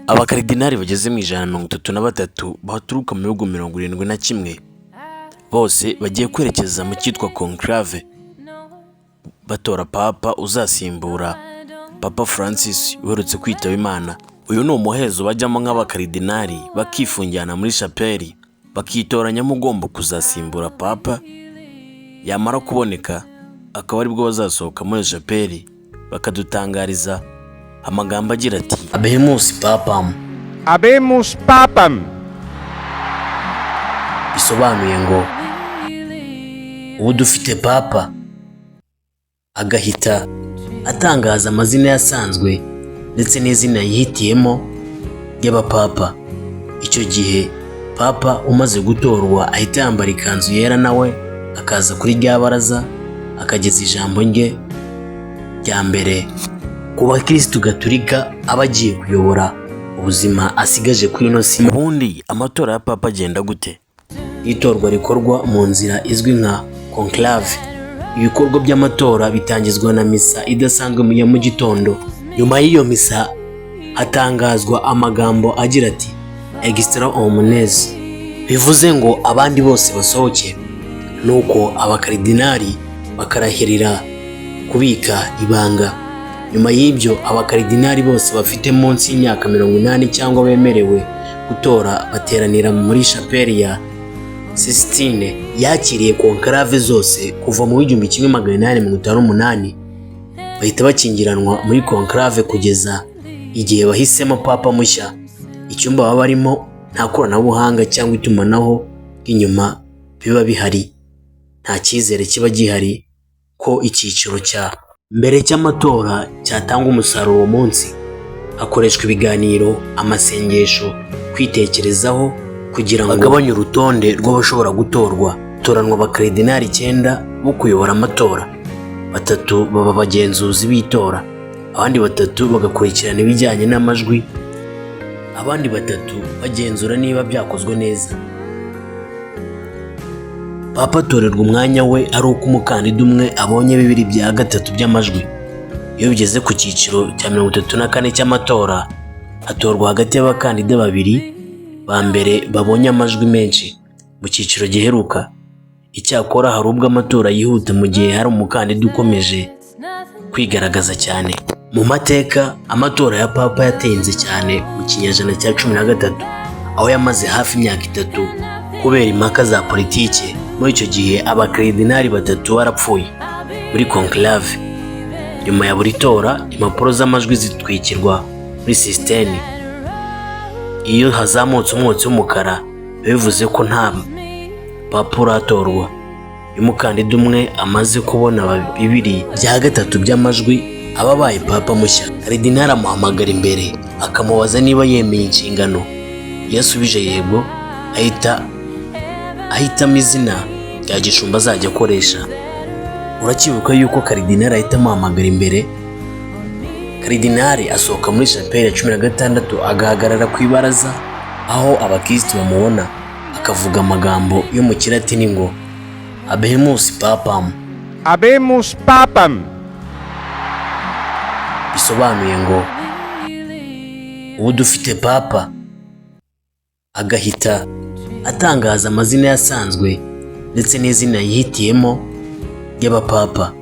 Abakaridinari bageze mu 133 baturuka mu bihugu 71 bose bagiye kwerekeza mu cyitwa conclave batora papa uzasimbura Papa Francis uherutse kwitaba Imana. Uyu ni umuhezo bajyamo nk'abakaridinari bakifungirana muri chapelle bakitoranyamo ugomba kuzasimbura papa, yamara kuboneka akaba aribwo bazasohoka muri chapelle bakadutangariza amagambo agira ati Habemus Papam. Habemus Papam. Bisobanuye ngo ubu dufite papa, agahita atangaza amazina yasanzwe ndetse n'izina yihitiyemo ry'abapapa. Icyo gihe papa umaze gutorwa ahita yambara ikanzu yera nawe akaza kuri rya baraza akageza ijambo rye rya mbere ku bakirisitu gatolika abagiye kuyobora ubuzima asigaje kuri ino si. Ubundi amatora ya papa agenda gute? Itorwa rikorwa mu nzira izwi nka conclave. Ibikorwa by'amatora bitangizwa na misa idasanzwe mu gitondo. Nyuma y'iyo misa hatangazwa amagambo agira ati extra omnes, bivuze ngo abandi bose basohoke. Nuko abakaridinari bakarahirira kubika ibanga. Nyuma y'ibyo abakaridinari bose bafite munsi y'imyaka 80 cyangwa bemerewe gutora bateranira muri chapelle ya Sistine yakiriye conclave zose kuva mu 1858. Bahita bakingiranwa muri conclave kugeza igihe bahisemo papa mushya. Icyumba baba barimo nta koranabuhanga cyangwa itumanaho inyuma biba bihari. Nta cyizere kiba gihari ko icyiciro cya mbere cy'amatora cyatanga umusaruro munsi. Hakoreshwa ibiganiro, amasengesho, kwitekerezaho kugira ngo bagabanye urutonde rw'abashobora gutorwa. Toranwa abakaridinari 9 bo kuyobora amatora. 3 baba bagenzuzi b'itora, abandi 3 bagakurikirana ibijyanye n'amajwi, abandi 3 bagenzura niba byakozwe neza. Papa atorerwa umwanya we ari uko umukandida umwe abonye 2/3 by'amajwi. Iyo bigeze ku cyiciro cya 34 cy'amatora hatorwa hagati y'abakandida 2 ba mbere babonye amajwi menshi mu cyiciro giheruka. Icyakora hari ubwo amatora yihuta mu gihe hari umukandida ukomeje kwigaragaza cyane. Mu mateka amatora ya papa yatenze cyane mu kinyejana cya 13 aho yamaze hafi imyaka 3 kubera impaka za politike. Muri icyo gihe abakaridinari 3 barapfuye muri conclave. Nyuma ya buri tora impapuro z'amajwi zitwikirwa muri sisteme. Iyo hazamutse umwotsi w'umukara bivuze ko nta papa uratorwa. Iyo umukandida umwe amaze kubona 2/3 by'amajwi ababaye papa mushya. Karidinari amuhamagara imbere akamubaza niba yemeye inshingano. Iyo asubije yego ahitamo izina rya gishumba azajya akoresha. Urakibuka yuko karidinari ahita amuhamagara imbere. Karidinari asohoka muri chapelle ya 16 agahagarara ku ibaraza aho abakristo bamubona akavuga amagambo yo mu kilatini ngo Habemus Papam. Habemus Papam. Bisobanuye ngo ubu dufite papa, agahita atangaza amazina yasanzwe ndetse n'izina yihitiyemo ry'abapapa.